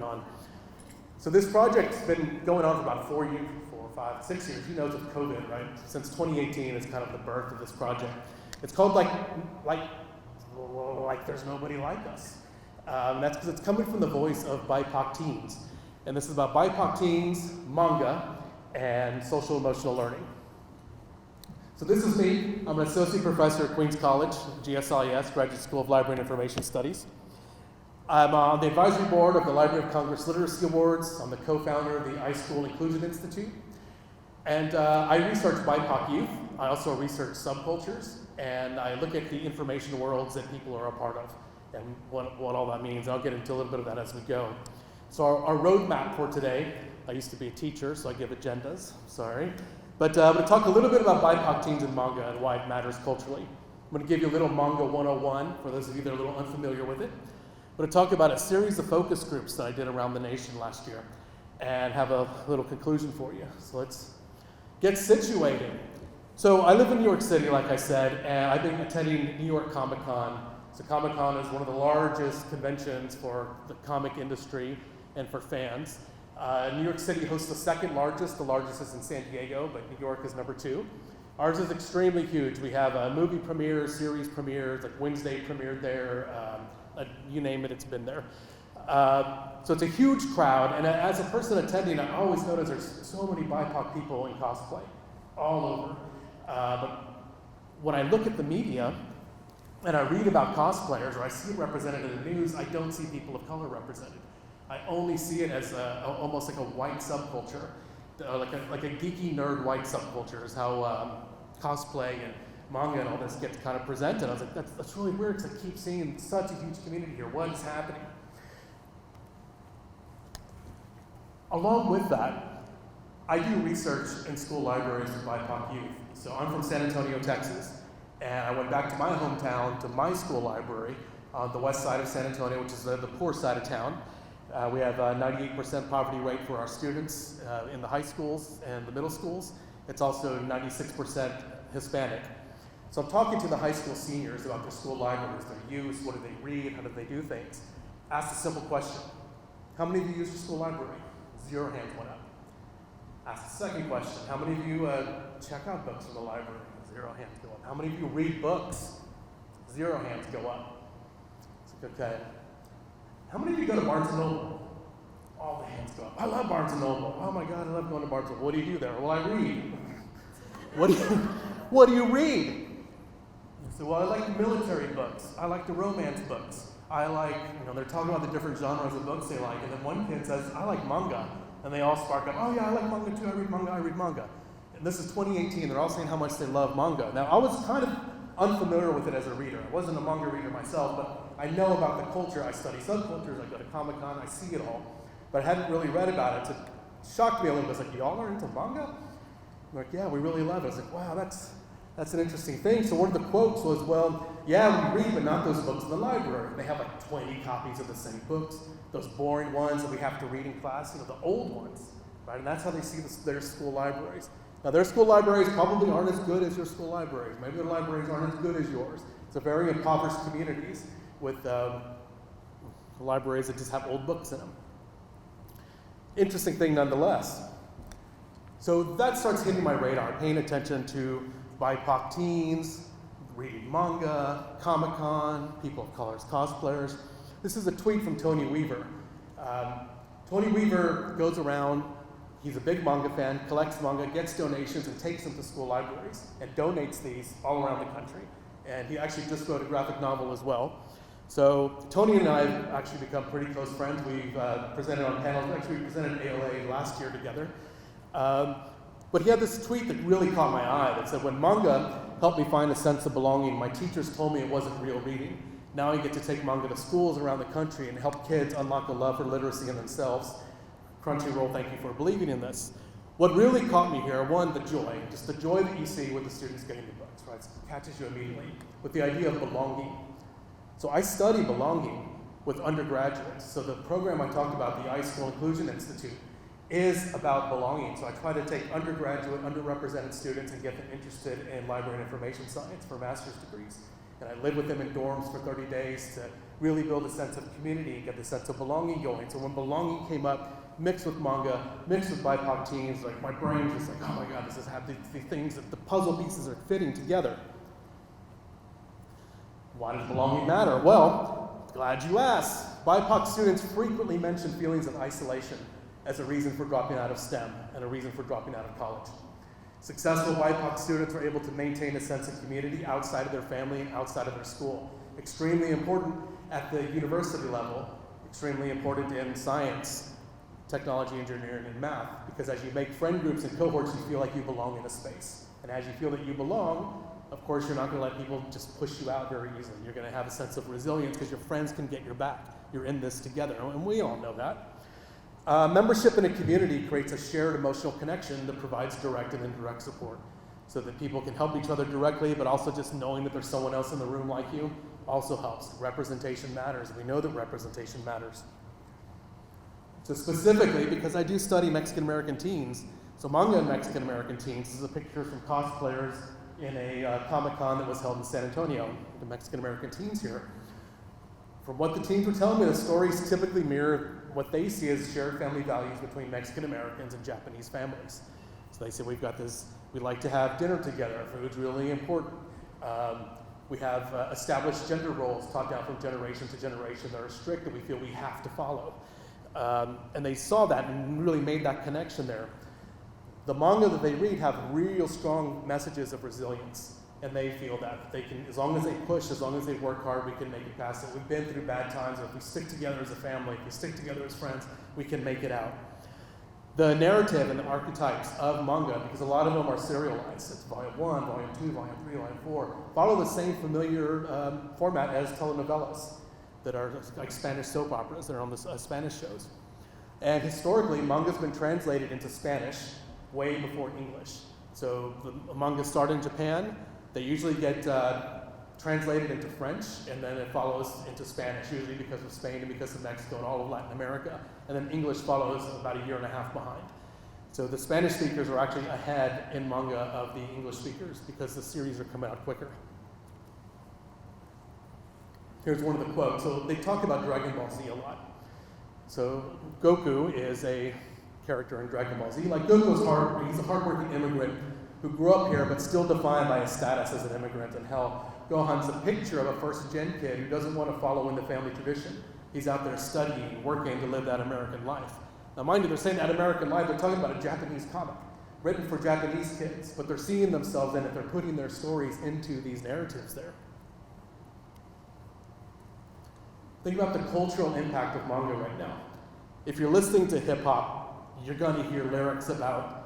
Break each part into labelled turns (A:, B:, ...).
A: going on. So this project's been going on for about 4 years, 4, 5, 6 years. Who knows with COVID, right? Since 2018 is kind of the birth of this project. It's called like There's Nobody Like Us. That's because it's coming from the voice of BIPOC Teens. And this is about BIPOC teens, manga, and social emotional learning. So this is me. I'm an associate professor at Queens College, GSIS, Graduate School of Library and Information Studies. I'm on the advisory board of the Library of Congress Literacy Awards. I'm the co-founder of the iSchool Inclusion Institute. And I research BIPOC youth. I also research subcultures. And I look at the information worlds that people are a part of and what all that means. I'll get into a little bit of that as we go. So our roadmap for today, I used to be a teacher, so I give agendas, sorry. But I'm going to talk a little bit about BIPOC teens and manga and why it matters culturally. I'm going to give you a little manga 101 for those of you that are a little unfamiliar with it. I'm going to talk about a series of focus groups that I did around the nation last year and have a little conclusion for you. So let's get situated. So I live in New York City, like I said, and I've been attending New York Comic Con. So Comic Con is one of the largest conventions for the comic industry and for fans. New York City hosts the second largest. The largest is in San Diego, but New York is number 2. Ours is extremely huge. We have movie premieres, series premieres, like Wednesday premiered there. You name it, it's been there. So it's a huge crowd, and as a person attending, I always notice there's so many BIPOC people in cosplay, all over. But when I look at the media, and I read about cosplayers, or I see it represented in the news, I don't see people of color represented. I only see it as almost like a white subculture, like a geeky nerd white subculture is how cosplay and manga and all this gets kind of presented. I was like, that's really weird because I keep seeing such a huge community here. What is happening? Along with that, I do research in school libraries for BIPOC youth. So I'm from San Antonio, Texas, and I went back to my hometown, to my school library on the west side of San Antonio, which is the poor side of town. We have a 98% poverty rate for our students in the high schools and the middle schools. It's also 96% Hispanic. So I'm talking to the high school seniors about their school libraries, their use, what do they read, how do they do things. Ask a simple question. How many of you use your school library? 0 hands went up. Ask the second question. How many of you check out books from the library? 0 hands go up. How many of you read books? 0 hands go up. Okay. How many of you go to Barnes & Noble? All the hands go up. I love Barnes & Noble. Oh my God, I love going to Barnes & Noble. What do you do there? Well, I read. What do you read? So, well, I like military books. I like the romance books. I like, they're talking about the different genres of books they like. And then one kid says, I like manga. And they all spark up, oh yeah, I like manga too. I read manga. And this is 2018. They're all saying how much they love manga. Now, I was kind of unfamiliar with it as a reader. I wasn't a manga reader myself, but I know about the culture. I study subcultures. I go to Comic-Con. I see it all. But I hadn't really read about it. So it shocked me a little bit. It's like, y'all are into manga? I'm like, yeah, we really love it. I was like, wow, that's an interesting thing. So one of the quotes was, well, yeah, we read, but not those books in the library. They have like 20 copies of the same books, those boring ones that we have to read in class, the old ones, right? And that's how they see their school libraries. Now, their school libraries probably aren't as good as your school libraries. Maybe their libraries aren't as good as yours. It's a very impoverished communities with libraries that just have old books in them. Interesting thing nonetheless. So that starts hitting my radar, paying attention to BIPOC teens, reading manga, Comic-Con, people of color, cosplayers. This is a tweet from Tony Weaver. Tony Weaver goes around, he's a big manga fan, collects manga, gets donations, and takes them to school libraries, and donates these all around the country. And he actually just wrote a graphic novel as well. So Tony and I have actually become pretty close friends. We've presented on panels, actually we presented at ALA last year together. But he had this tweet that really caught my eye that said, when manga helped me find a sense of belonging, my teachers told me it wasn't real reading. Now I get to take manga to schools around the country and help kids unlock a love for literacy in themselves. Crunchyroll, thank you for believing in this. What really caught me here, one, the joy, just the joy that you see with the students getting the books, right? It catches you immediately with the idea of belonging. So I study belonging with undergraduates. So the program I talked about, the iSchool Inclusion Institute, is about belonging. So I try to take undergraduate, underrepresented students and get them interested in library and information science for master's degrees. And I live with them in dorms for 30 days to really build a sense of community, get the sense of belonging going. So when belonging came up, mixed with manga, mixed with BIPOC teens, like my brain just like, oh my God, this has had these things that the puzzle pieces are fitting together. Why does belonging matter? Well, glad you asked. BIPOC students frequently mention feelings of isolation as a reason for dropping out of STEM and a reason for dropping out of college. Successful BIPOC students are able to maintain a sense of community outside of their family and outside of their school. Extremely important at the university level, extremely important in science, technology, engineering, and math, because as you make friend groups and cohorts, you feel like you belong in a space. And as you feel that you belong, of course, you're not going to let people just push you out very easily. You're going to have a sense of resilience because your friends can get your back. You're in this together, and we all know that. Membership in a community creates a shared emotional connection that provides direct and indirect support so that people can help each other directly, but also just knowing that there's someone else in the room like you also helps. Representation matters. We know that representation matters. So specifically, because I do study Mexican American teens, so Manga and Mexican American teens, this is a picture from cosplayers in a Comic-Con that was held in San Antonio, the Mexican American teens here. From what the teens were telling me, the stories typically mirror what they see as shared family values between Mexican Americans and Japanese families. So they say, we've got this, we like to have dinner together, food's really important. We have established gender roles taught down from generation to generation that are strict that we feel we have to follow. And they saw that and really made that connection there. The manga that they read have real strong messages of resilience. And they feel that they can, as long as they push, as long as they work hard, we can make it past it. We've been through bad times, and if we stick together as a family, if we stick together as friends, we can make it out. The narrative and the archetypes of manga, because a lot of them are serialized. It's volume 1, volume 2, volume 3, volume 4, follow the same familiar format as telenovelas that are like Spanish soap operas that are on the Spanish shows. And historically, manga's been translated into Spanish way before English. So the manga started in Japan. They usually get translated into French, and then it follows into Spanish, usually because of Spain and because of Mexico and all of Latin America. And then English follows about a year and a half behind. So the Spanish speakers are actually ahead in manga of the English speakers because the series are coming out quicker. Here's one of the quotes. So they talk about Dragon Ball Z a lot. So Goku is a character in Dragon Ball Z. Like Goku's he's a hardworking immigrant who grew up here but still defined by his status as an immigrant. And hell, Gohan's a picture of a first-gen kid who doesn't want to follow in the family tradition. He's out there studying, working to live that American life. Now mind you, they're saying that American life, they're talking about a Japanese comic written for Japanese kids, but they're seeing themselves in it, they're putting their stories into these narratives there. Think about the cultural impact of manga right now. If you're listening to hip-hop, you're going to hear lyrics about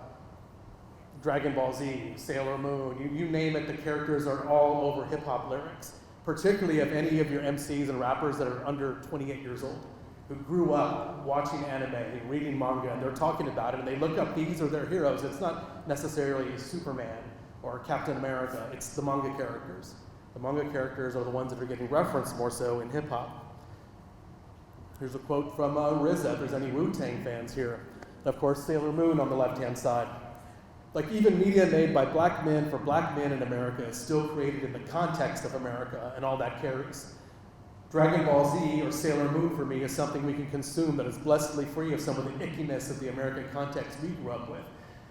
A: Dragon Ball Z, Sailor Moon, you name it, the characters are all over hip-hop lyrics, particularly if any of your MCs and rappers that are under 28 years old, who grew up watching anime and reading manga, and they're talking about it, and they look up these are their heroes. It's not necessarily Superman or Captain America, it's the manga characters. The manga characters are the ones that are getting referenced more so in hip-hop. Here's a quote from RZA, if there's any Wu-Tang fans here. Of course, Sailor Moon on the left-hand side. Like even media made by black men for black men in America is still created in the context of America, and all that carries. Dragon Ball Z or Sailor Moon for me is something we can consume that is blessedly free of some of the ickiness of the American context we grew up with.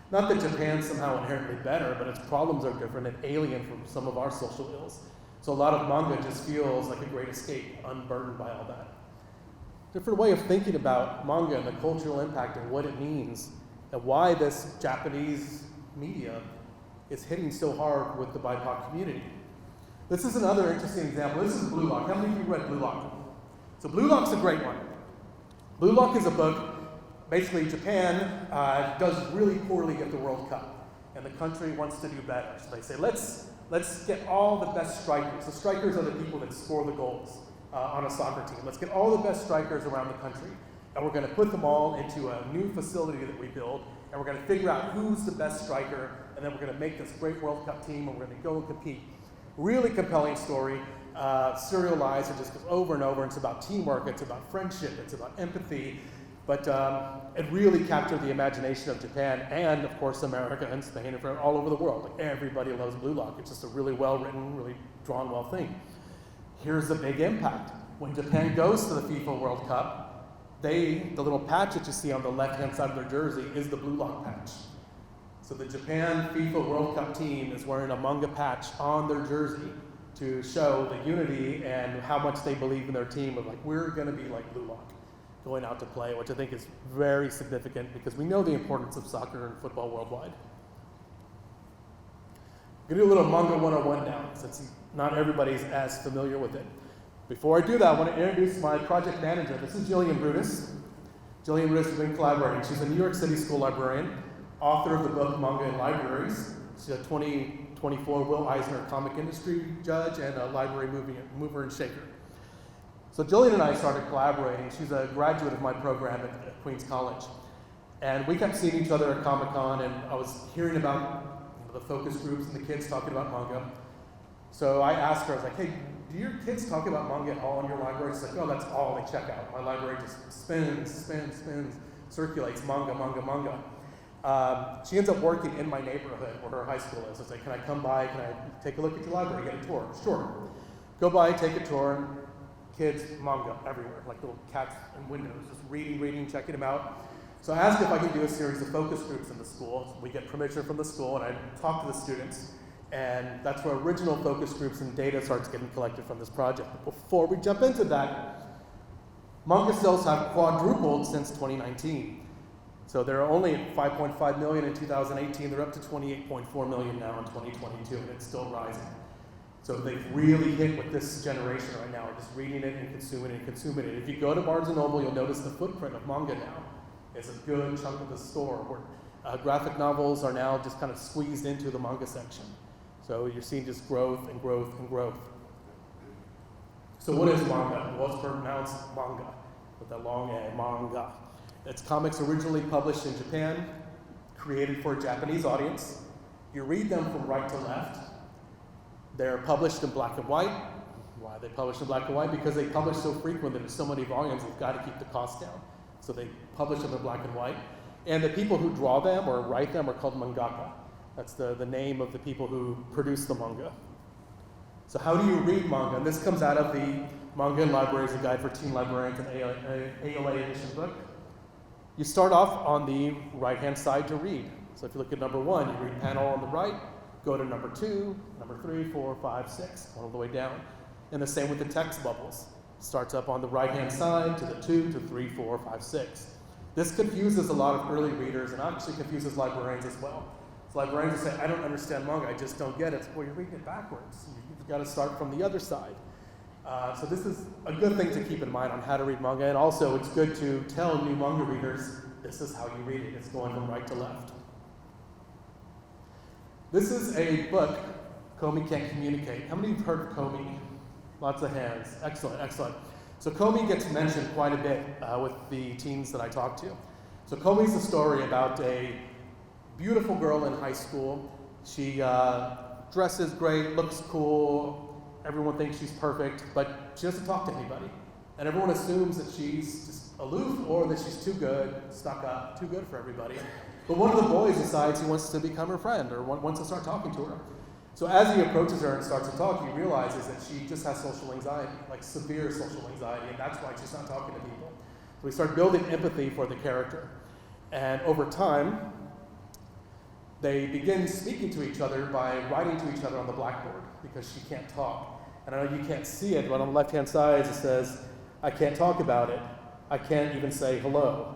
A: Not that Japan's somehow inherently better, but its problems are different and alien from some of our social ills. So a lot of manga just feels like a great escape, unburdened by all that. Different way of thinking about manga and the cultural impact and what it means, and why this Japanese media is hitting so hard with the BIPOC community. This is another interesting example. This is Blue Lock. How many of you read Blue Lock? So Blue Lock's a great one. Blue Lock is a book, basically Japan does really poorly at the World Cup, and the country wants to do better. So they say, let's get all the best strikers. The strikers are the people that score the goals on a soccer team. Let's get all the best strikers around the country, and we're going to put them all into a new facility that we build, and we're going to figure out who's the best striker, and then we're going to make this great World Cup team, and we're going to go and compete. Really compelling story, serialized, it just goes over and over, and it's about teamwork, it's about friendship, it's about empathy, but it really captured the imagination of Japan, and of course America and Spain, and all over the world. Like everybody loves Blue Lock. It's just a really well-written, really drawn well thing. Here's the big impact. When Japan goes to the FIFA World Cup, the little patch that you see on the left-hand side of their jersey is the blue lock patch. So the Japan FIFA World Cup team is wearing a Manga patch on their jersey to show the unity and how much they believe in their team of like, we're going to be like blue lock going out to play, which I think is very significant because we know the importance of soccer and football worldwide. I'm going to do a little Manga 101 now, since not everybody's as familiar with it. Before I do that, I want to introduce my project manager. This is Jillian Brutus. Jillian Brutus has been collaborating. She's a New York City school librarian, author of the book Manga in Libraries. She's a 2024 Will Eisner comic industry judge and a library mover and shaker. So Jillian and I started collaborating. She's a graduate of my program at Queens College. And we kept seeing each other at Comic-Con, and I was hearing about the focus groups and the kids talking about manga. So I asked her, I was like, hey, do your kids talk about manga at all in your library? She's like, oh, that's all they check out. My library just spins, circulates manga. She ends up working in my neighborhood where her high school is. I was like, can I come by? Can I take a look at your library, get a tour? Sure. Go by, take a tour. Kids, manga everywhere, like little cats in windows, just reading, checking them out. So I asked if I could do a series of focus groups in the school. We get permission from the school, and I talk to the students. And that's where original focus groups and data starts getting collected from this project. But before we jump into that, manga sales have quadrupled since 2019. So they're only at 5.5 million in 2018. They're up to 28.4 million now in 2022, and it's still rising. So they've really hit with this generation right now, just reading it and consuming it. If you go to Barnes & Noble, you'll notice the footprint of manga now. It's a good chunk of the store where graphic novels are now just kind of squeezed into the manga section. So you're seeing just growth. So what is manga? Well, it's pronounced manga with a long A, manga. It's comics originally published in Japan, created for a Japanese audience. You read them from right to left. They're published in black and white. Why are they published in black and white? Because they publish so frequently, there's so many volumes, they've got to keep the cost down. So they publish them in black and white. And the people who draw them or write them are called mangaka. That's the name of the people who produce the manga. So how do you read manga? And this comes out of the Manga in Libraries, a guide for teen librarians, an ALA edition book. You start off on the right-hand side to read. So if you look at number 1, you read panel on the right, go to number 2, number 3, 4, 5, 6, all the way down. And the same with the text bubbles. Starts up on the right-hand side to the 2 to 3, 4, 5, 6. This confuses a lot of early readers and actually confuses librarians as well. So librarians will say, I don't understand manga, I just don't get it. Well, you're reading it backwards. You've got to start from the other side. So this is a good thing to keep in mind on how to read manga, and also it's good to tell new manga readers, this is how you read it. It's going from right to left. This is a book, Komi Can't Communicate. How many have heard of Komi? Lots of hands. Excellent. So Komi gets mentioned quite a bit with the teens that I talk to. So Komi's a story about a beautiful girl in high school. She dresses great, looks cool, everyone thinks she's perfect, but she doesn't talk to anybody. And everyone assumes that she's just aloof or that she's too good, stuck up, too good for everybody. But one of the boys decides he wants to become her friend or wants to start talking to her. So as he approaches her and starts to talk, he realizes that she just has social anxiety, like severe social anxiety, and that's why she's not talking to people. So we start building empathy for the character. And over time, they begin speaking to each other by writing to each other on the blackboard because she can't talk. And I know you can't see it, but on the left-hand side it says, I can't talk about it. I can't even say hello.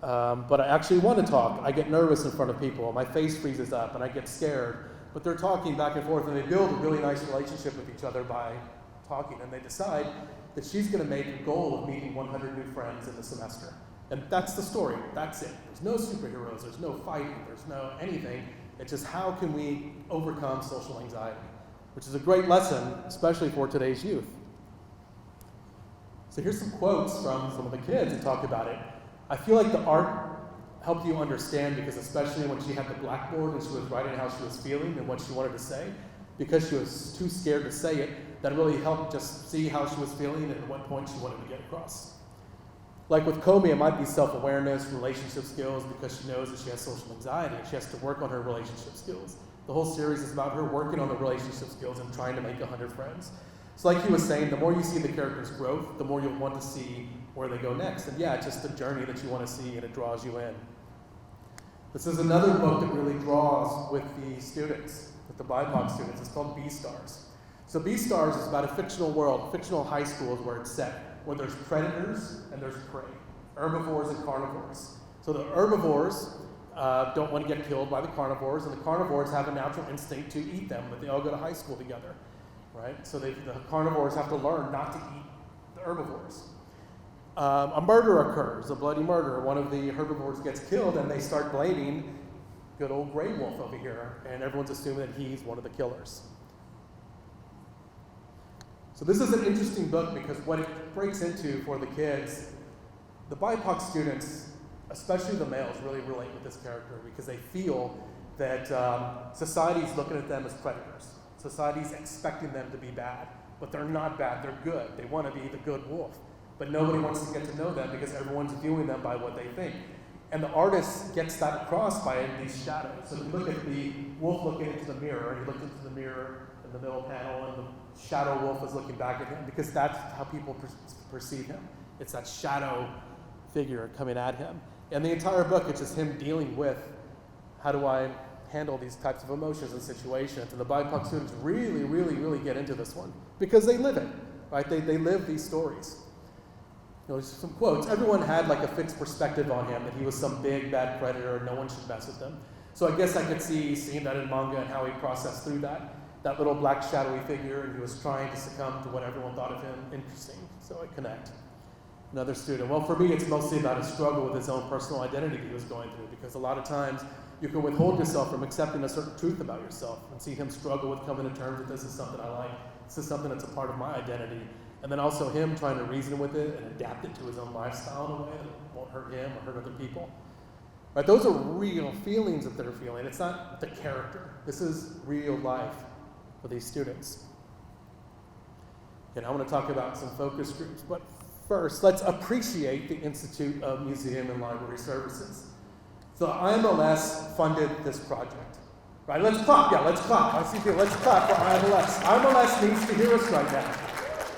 A: But I actually want to talk. I get nervous in front of people. My face freezes up and I get scared. But they're talking back and forth and they build a really nice relationship with each other by talking. And they decide that she's going to make a goal of meeting 100 new friends in the semester. And that's the story. That's it. There's no superheroes. There's no fighting. There's no anything. It's just how can we overcome social anxiety, which is a great lesson, especially for today's youth. So here's some quotes from some of the kids that talk about it. I feel like the art helped you understand because especially when she had the blackboard and she was writing how she was feeling and what she wanted to say, because she was too scared to say it, that really helped just see how she was feeling and at what point she wanted to get across. Like with Komi, it might be self-awareness, relationship skills, because she knows that she has social anxiety and she has to work on her relationship skills. The whole series is about her working on the relationship skills and trying to make 100 friends. So like he was saying, the more you see the character's growth, the more you'll want to see where they go next. And yeah, it's just a journey that you want to see, and it draws you in. This is another book that really draws with the students, with the BIPOC students. It's called B-Stars. So B-Stars is about a fictional world, fictional high school is where it's set, where there's predators and there's prey, herbivores and carnivores. So the herbivores don't want to get killed by the carnivores, and the carnivores have a natural instinct to eat them, but they all go to high school together, right? So the carnivores have to learn not to eat the herbivores. A murder occurs, a bloody murder. One of the herbivores gets killed, and they start blaming good old gray wolf over here, and everyone's assuming that he's one of the killers. So this is an interesting book because what it breaks into for the kids, the BIPOC students, especially the males, really relate with this character because they feel that society's looking at them as predators. Society's expecting them to be bad, but they're not bad, they're good. They want to be the good wolf, but nobody wants to get to know them because everyone's viewing them by what they think. And the artist gets that across by these shadows. So if you look at the wolf looking into the mirror, and he looked into the mirror in the middle panel, and the shadow wolf is looking back at him because that's how people perceive him. It's that shadow figure coming at him. And the entire book, it's just him dealing with how do I handle these types of emotions and situations. And the BIPOC students really, really, really get into this one because they live it, right? They live these stories. You know, some quotes. Everyone had like a fixed perspective on him that he was some big bad predator and no one should mess with him. So I guess I could see seeing that in Manga and how he processed through that little black shadowy figure, and he was trying to succumb to what everyone thought of him. Interesting. So I connect. Another student. Well, for me, it's mostly about his struggle with his own personal identity that he was going through, because a lot of times you can withhold yourself from accepting a certain truth about yourself and see him struggle with coming to terms with this is something I like, this is something that's a part of my identity. And then also him trying to reason with it and adapt it to his own lifestyle in a way that won't hurt him or hurt other people. Right? Those are real feelings that they're feeling. It's not the character. This is real life for these students. And I want to talk about some focus groups, but first, let's appreciate the Institute of Museum and Library Services. So IMLS funded this project. Right? Let's clap. Yeah, let's clap. I see people. Let's clap for IMLS. IMLS needs to hear us right now.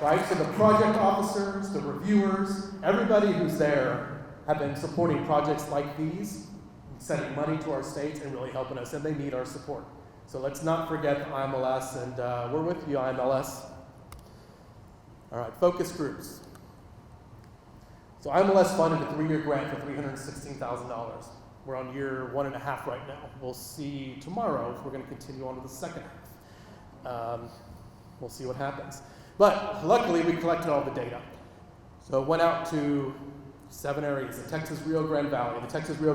A: Right? So the project officers, the reviewers, everybody who's there have been supporting projects like these, sending money to our states and really helping us, and they need our support. So let's not forget the IMLS, and we're with you, IMLS. All right, focus groups. So IMLS funded a 3-year grant for $316,000. We're on year 1.5 right now. We'll see tomorrow if we're going to continue on to the second half. We'll see what happens. But luckily, we collected all the data. So it went out to 7 areas: the Texas Rio Grande Valley. The Texas Rio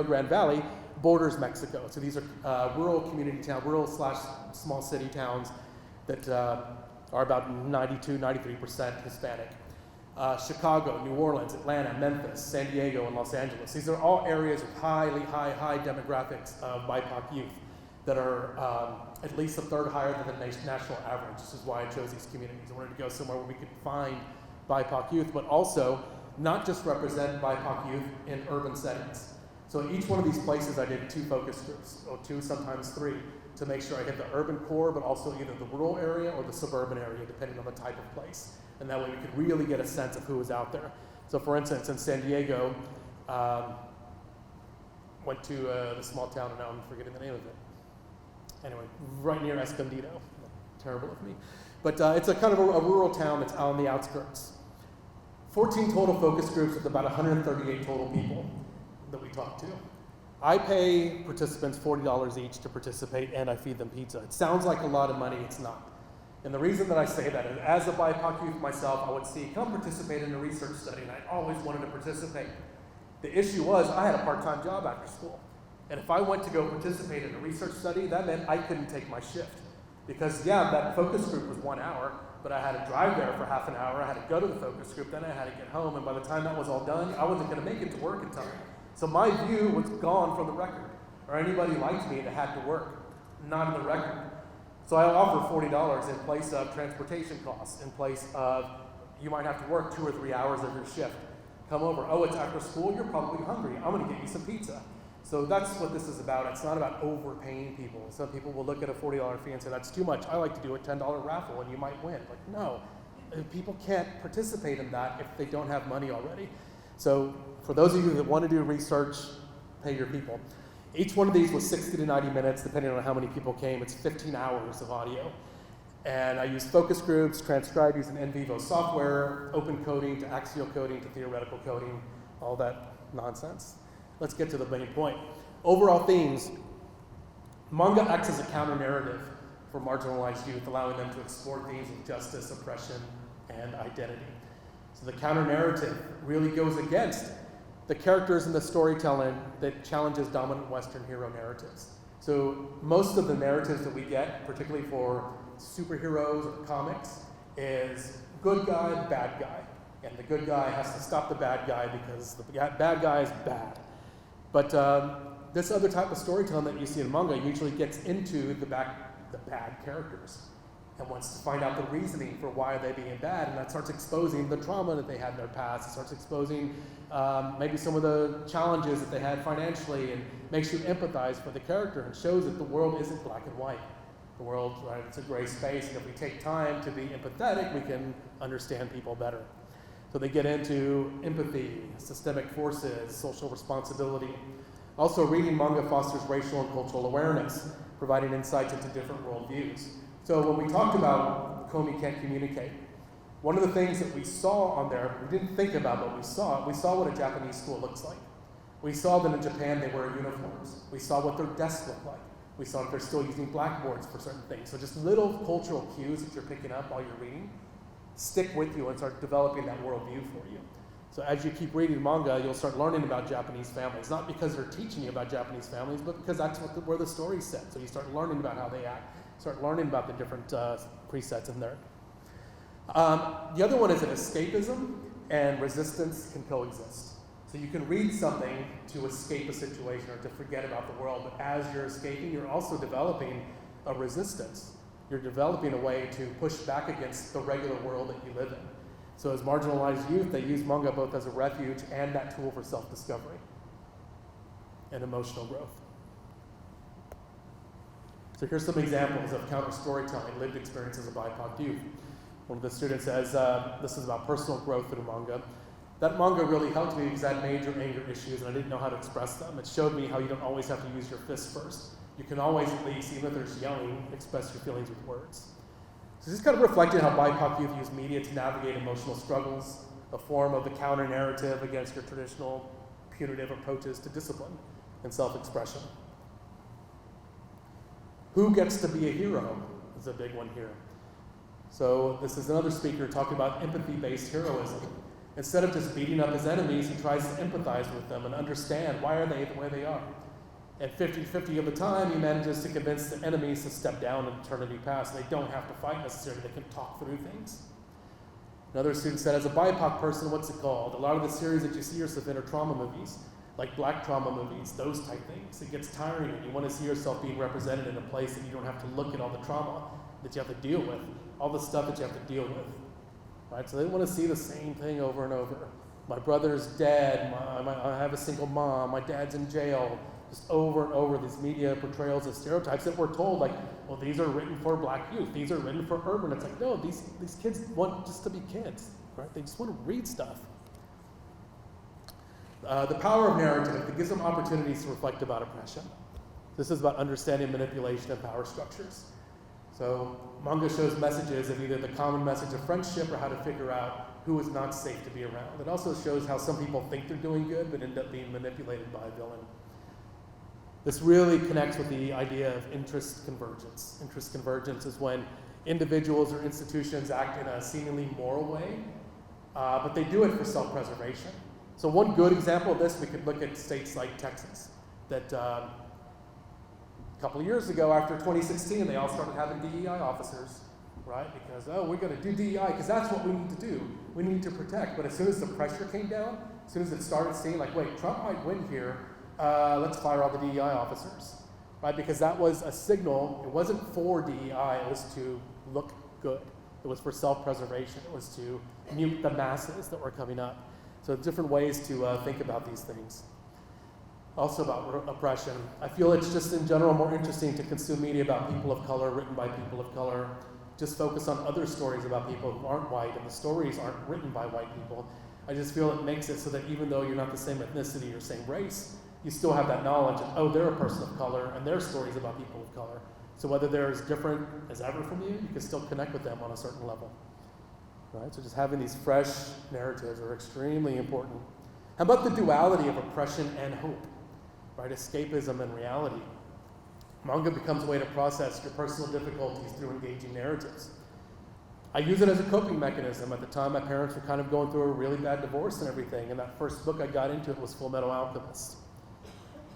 A: Grande Valley borders Mexico. So these are rural community towns, rural/small city towns that are about 92-93% Hispanic. Chicago, New Orleans, Atlanta, Memphis, San Diego, and Los Angeles. These are all areas with high demographics of BIPOC youth that are at least a third higher than the national average. This is why I chose these communities. I wanted to go somewhere where we could find BIPOC youth, but also not just represent BIPOC youth in urban settings. So in each one of these places, I did 2 focus groups, or 2, sometimes 3, to make sure I hit the urban core, but also either the rural area or the suburban area, depending on the type of place. And that way we could really get a sense of who was out there. So for instance, in San Diego, went to the small town, and now I'm forgetting the name of it. Anyway, right near Escondido. Terrible of me. But it's a kind of a rural town that's out on the outskirts. 14 total focus groups with about 138 total people that we talked to. I pay participants $40 each to participate, and I feed them pizza. It sounds like a lot of money, it's not. And the reason that I say that is, as a BIPOC youth myself, I would see, come participate in a research study, and I always wanted to participate. The issue was, I had a part-time job after school. And if I went to go participate in a research study, that meant I couldn't take my shift. Because yeah, that focus group was 1 hour, but I had to drive there for half an hour, I had to go to the focus group, then I had to get home, and by the time that was all done, I wasn't gonna make it to work in time. So my view was gone from the record, or anybody liked me that had to work, not in the record. So I offer $40 in place of transportation costs, in place of you might have to work 2 or 3 hours of your shift. Come over, oh, it's after school, you're probably hungry, I'm gonna get you some pizza. So that's what this is about. It's not about overpaying people. Some people will look at a $40 fee and say, that's too much. I like to do a $10 raffle and you might win. Like, no, people can't participate in that if they don't have money already. So for those of you that want to do research, pay your people. Each one of these was 60 to 90 minutes, depending on how many people came. It's 15 hours of audio. And I used focus groups, transcribe using in vivo software, open coding to axial coding to theoretical coding, all that nonsense. Let's get to the main point. Overall themes, Manga acts as a counter-narrative for marginalized youth, allowing them to explore themes of justice, oppression, and identity. So the counter-narrative really goes against the characters in the storytelling that challenges dominant Western hero narratives. So most of the narratives that we get, particularly for superheroes or comics, is good guy, bad guy. And the good guy has to stop the bad guy because the bad guy is bad. But this other type of storytelling that you see in manga usually gets into the bad characters and wants to find out the reasoning for why they're being bad, and that starts exposing the trauma that they had in their past. It starts exposing maybe some of the challenges that they had financially, and makes you empathize for the character and shows that the world isn't black and white. The world, right, it's a gray space, and if we take time to be empathetic, we can understand people better. So they get into empathy, systemic forces, social responsibility. Also, reading manga fosters racial and cultural awareness, providing insights into different worldviews. So when we talked about Komi Can't Communicate, one of the things that we saw on there, we didn't think about, but we saw what a Japanese school looks like. We saw that in Japan they wear uniforms. We saw what their desks look like. We saw that they're still using blackboards for certain things. So just little cultural cues that you're picking up while you're reading stick with you and start developing that worldview for you. So as you keep reading manga, you'll start learning about Japanese families, not because they're teaching you about Japanese families, but because that's where the story's set. So you start learning about how they act, start learning about the different presets in there. The other one is that escapism and resistance can coexist. So you can read something to escape a situation or to forget about the world, but as you're escaping, you're also developing a resistance. You're developing a way to push back against the regular world that you live in. So as marginalized youth, they use manga both as a refuge and that tool for self-discovery and emotional growth. So here's some examples of counter-storytelling, lived experiences of BIPOC youth. One of the students says, this is about personal growth through manga. That manga really helped me because I had major anger issues and I didn't know how to express them. It showed me how you don't always have to use your fists first. You can always, at least, even if there's yelling, express your feelings with words. So this is kind of reflecting how BIPOC youth use media to navigate emotional struggles, a form of the counter-narrative against your traditional punitive approaches to discipline and self-expression. Who gets to be a hero is a big one here. So this is another speaker talking about empathy-based heroism. Instead of just beating up his enemies, he tries to empathize with them and understand why are they the way they are. And 50-50 of the time, he manages to convince the enemies to step down in eternity past. They don't have to fight necessarily. They can talk through things. Another student said, as a BIPOC person, what's it called? A lot of the series that you see yourself in are trauma movies, like black trauma movies, those type things. It gets tiring, and you want to see yourself being represented in a place that you don't have to look at all the trauma that you have to deal with, all the stuff that you have to deal with. Right? So they want to see the same thing over and over. My brother's dead. I have a single mom. My dad's in jail. Just over and over, these media portrayals of stereotypes that we're told, like, well, these are written for black youth. These are written for urban. It's like, no, these kids want just to be kids, right? They just want to read stuff. The power of narrative, it gives them opportunities to reflect about oppression. This is about understanding manipulation of power structures. So manga shows messages of either the common message of friendship or how to figure out who is not safe to be around. It also shows how some people think they're doing good but end up being manipulated by a villain. This really connects with the idea of interest convergence. Interest convergence is when individuals or institutions act in a seemingly moral way, but they do it for self-preservation. So one good example of this, we could look at states like Texas, that a couple of years ago, after 2016, they all started having DEI officers, right? Because, oh, we're going to do DEI because that's what we need to do. We need to protect. But as soon as the pressure came down, as soon as it started seeing like, wait, Trump might win here, let's fire all the DEI officers, right? Because that was a signal. It wasn't for DEI. It was to look good. It was for self-preservation. It was to mute the masses that were coming up. So different ways to think about these things. Also about oppression. I feel it's just in general more interesting to consume media about people of color, written by people of color. Just focus on other stories about people who aren't white, and the stories aren't written by white people. I just feel it makes it so that even though you're not the same ethnicity or same race, you still have that knowledge of, oh, they're a person of color, and their stories about people of color. So whether they're as different as ever from you can still connect with them on a certain level. Right? So just having these fresh narratives are extremely important. How about the duality of oppression and hope? Right? Escapism and reality. Manga becomes a way to process your personal difficulties through engaging narratives. I use it as a coping mechanism. At the time, my parents were kind of going through a really bad divorce and everything, and that first book I got into was Full Metal Alchemist.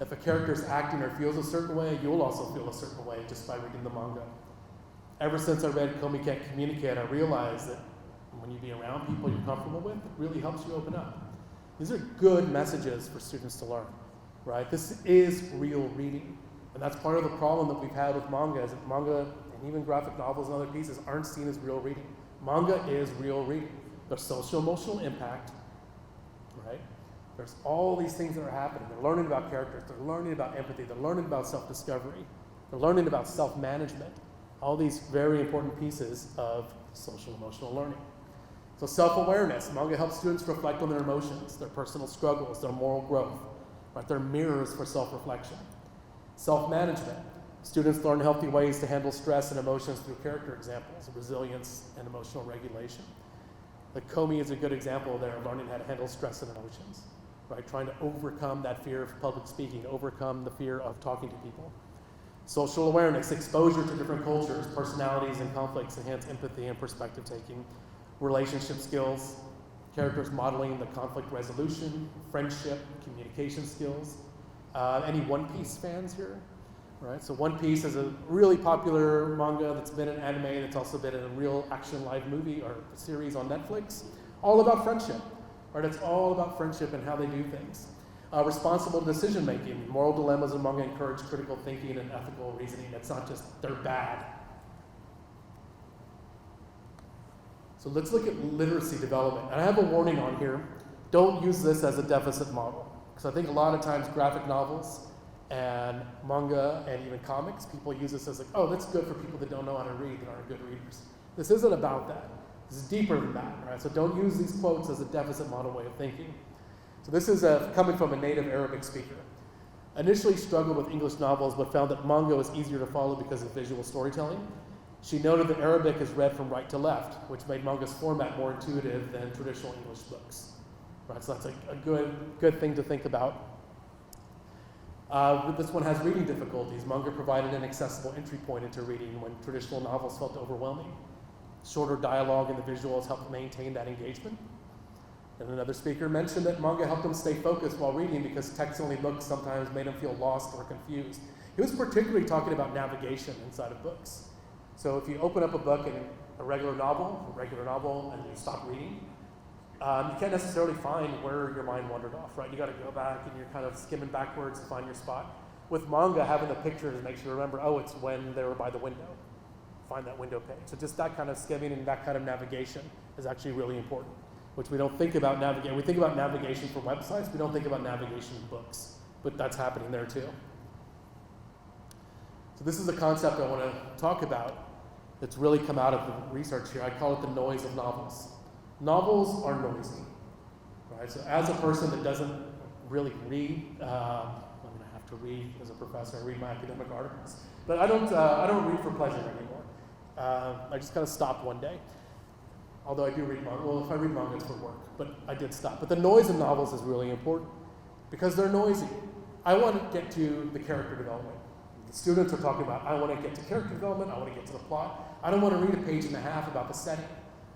A: If a character is acting or feels a certain way, you'll also feel a certain way just by reading the manga. Ever since I read Komi Can't Communicate, I realized that when you be around people you're comfortable with, it really helps you open up. These are good messages for students to learn, right? This is real reading. And that's part of the problem that we've had with manga, is that manga and even graphic novels and other pieces aren't seen as real reading. Manga is real reading. There's social emotional impact, right? There's all these things that are happening. They're learning about characters, they're learning about empathy, they're learning about self-discovery, they're learning about self-management. All these very important pieces of social emotional learning. So self-awareness, manga helps students reflect on their emotions, their personal struggles, their moral growth, right? They're mirrors for self-reflection. Self-management, students learn healthy ways to handle stress and emotions through character examples, resilience and emotional regulation. Like Komi is a good example there of learning how to handle stress and emotions, right? Trying to overcome that fear of public speaking, overcome the fear of talking to people. Social awareness, exposure to different cultures, personalities, and conflicts enhance empathy and perspective taking. Relationship skills, characters modeling the conflict resolution, friendship, communication skills. Any One Piece fans here? Right, so One Piece is a really popular manga that's been an anime, that's also been in a real action live movie or series on Netflix, all about friendship. Right, it's all about friendship and how they do things. Responsible decision making, moral dilemmas in manga encourage critical thinking and ethical reasoning. It's not just they're bad. So let's look at literacy development. And I have a warning on here. Don't use this as a deficit model. Because I think a lot of times graphic novels and manga and even comics, people use this as like, oh, that's good for people that don't know how to read, that aren't good readers. This isn't about that. This is deeper than that, right? So don't use these quotes as a deficit model way of thinking. So this is coming from a native Arabic speaker. Initially struggled with English novels, but found that manga was easier to follow because of visual storytelling. She noted that Arabic is read from right to left, which made manga's format more intuitive than traditional English books. Right, so that's a good thing to think about. This one has reading difficulties. Manga provided an accessible entry point into reading when traditional novels felt overwhelming. Shorter dialogue and the visuals helped maintain that engagement. And another speaker mentioned that manga helped him stay focused while reading because text-only books sometimes made him feel lost or confused. He was particularly talking about navigation inside of books. So if you open up a book in a regular novel, and you stop reading, you can't necessarily find where your mind wandered off, right? You got to go back and you're kind of skimming backwards to find your spot. With manga, having the pictures makes you remember, oh, it's when they were by the window. Find that window page. So just that kind of skimming and that kind of navigation is actually really important, which we don't think about navigation. We think about navigation for websites. We don't think about navigation in books, but that's happening there too. So this is a concept I want to talk about that's really come out of the research here. I call it the noise of novels. Novels are noisy, right? So as a person that doesn't really read, I'm going to have to read as a professor. I read my academic articles, but I don't read for pleasure anymore. I just kind of stopped one day. Although I do read manga. Well, if I read manga, it's for work, but I did stop. But the noise of novels is really important because they're noisy. I want to get to the character development. The students are talking about, I want to get to character development. I want to get to the plot. I don't want to read a page and a half about the setting.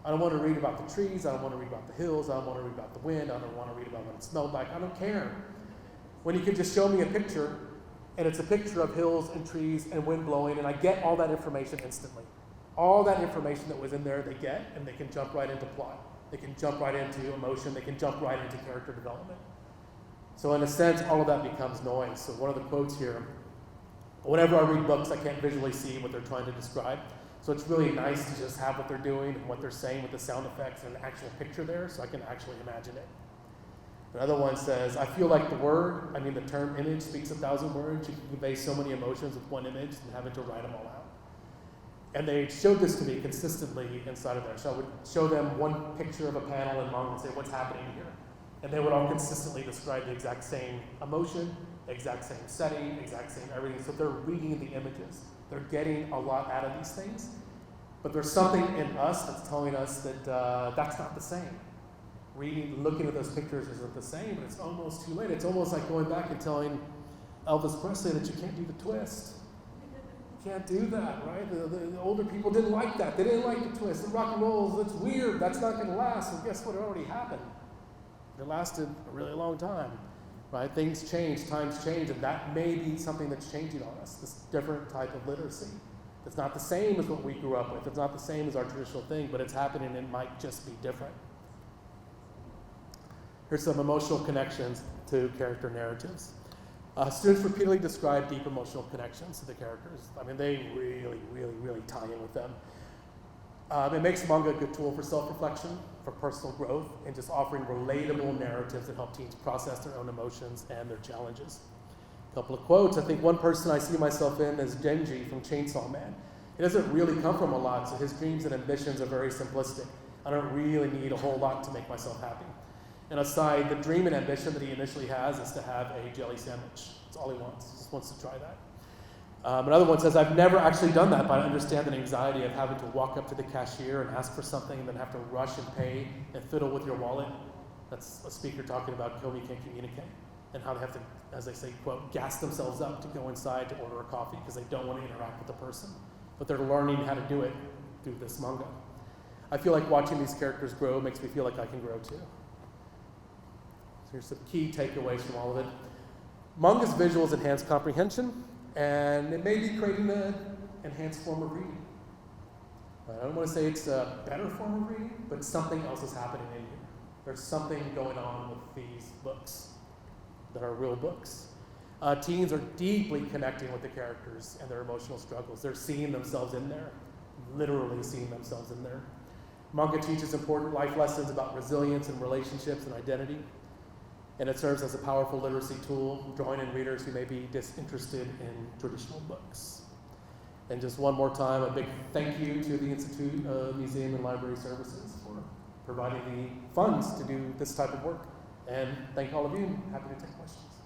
A: I don't want to read about the trees. I don't want to read about the hills. I don't want to read about the wind. I don't want to read about what it smelled like. I don't care. When you can just show me a picture, and it's a picture of hills and trees and wind blowing, and I get all that information instantly. All that information that was in there, they get, and they can jump right into plot. They can jump right into emotion. They can jump right into character development. So in a sense, all of that becomes noise. So one of the quotes here, whenever I read books, I can't visually see what they're trying to describe. So it's really nice to just have what they're doing and what they're saying with the sound effects and an actual picture there so I can actually imagine it. Another one says, I feel like the term image speaks 1,000 words. You can convey so many emotions with one image and having to write them all out. And they showed this to me consistently inside of there. So I would show them one picture of a panel in Manga and say, what's happening here? And they would all consistently describe the exact same emotion, exact same setting, exact same everything. So they're reading the images. They're getting a lot out of these things. But there's something in us that's telling us that that's not the same. Looking at those pictures isn't the same, but it's almost too late. It's almost like going back and telling Elvis Presley that you can't do the twist. You can't do that, right? The older people didn't like that. They didn't like the twist. The rock and rolls, that's weird. That's not going to last. And guess what? It already happened. It lasted a really long time, right? Things change, times change, and that may be something that's changing on us, this different type of literacy. It's not the same as what we grew up with. It's not the same as our traditional thing, but it's happening and it might just be different. Here's some emotional connections to character narratives. Students repeatedly describe deep emotional connections to the characters. They really, really, really tie in with them. It makes manga a good tool for self-reflection, for personal growth, and just offering relatable narratives that help teens process their own emotions and their challenges. A couple of quotes. I think one person I see myself in is Genji from Chainsaw Man. He doesn't really come from a lot, so his dreams and ambitions are very simplistic. I don't really need a whole lot to make myself happy. And aside, the dream and ambition that he initially has is to have a jelly sandwich. That's all he wants. He just wants to try that. Another one says, I've never actually done that, but I understand the anxiety of having to walk up to the cashier and ask for something and then have to rush and pay and fiddle with your wallet. That's a speaker talking about Komi can't communicate and how they have to, as they say, quote, gas themselves up to go inside to order a coffee because they don't want to interact with the person. But they're learning how to do it through this manga. I feel like watching these characters grow makes me feel like I can grow too. So here's some key takeaways from all of it. Manga's visuals enhance comprehension, and it may be creating an enhanced form of reading. I don't want to say it's a better form of reading, but something else is happening in you. There's something going on with these books that are real books. Teens are deeply connecting with the characters and their emotional struggles. They're seeing themselves in there, literally seeing themselves in there. Manga teaches important life lessons about resilience and relationships and identity. And it serves as a powerful literacy tool, drawing in readers who may be disinterested in traditional books. And just one more time, a big thank you to the Institute of Museum and Library Services for providing the funds to do this type of work. And thank all of you. Happy to take questions.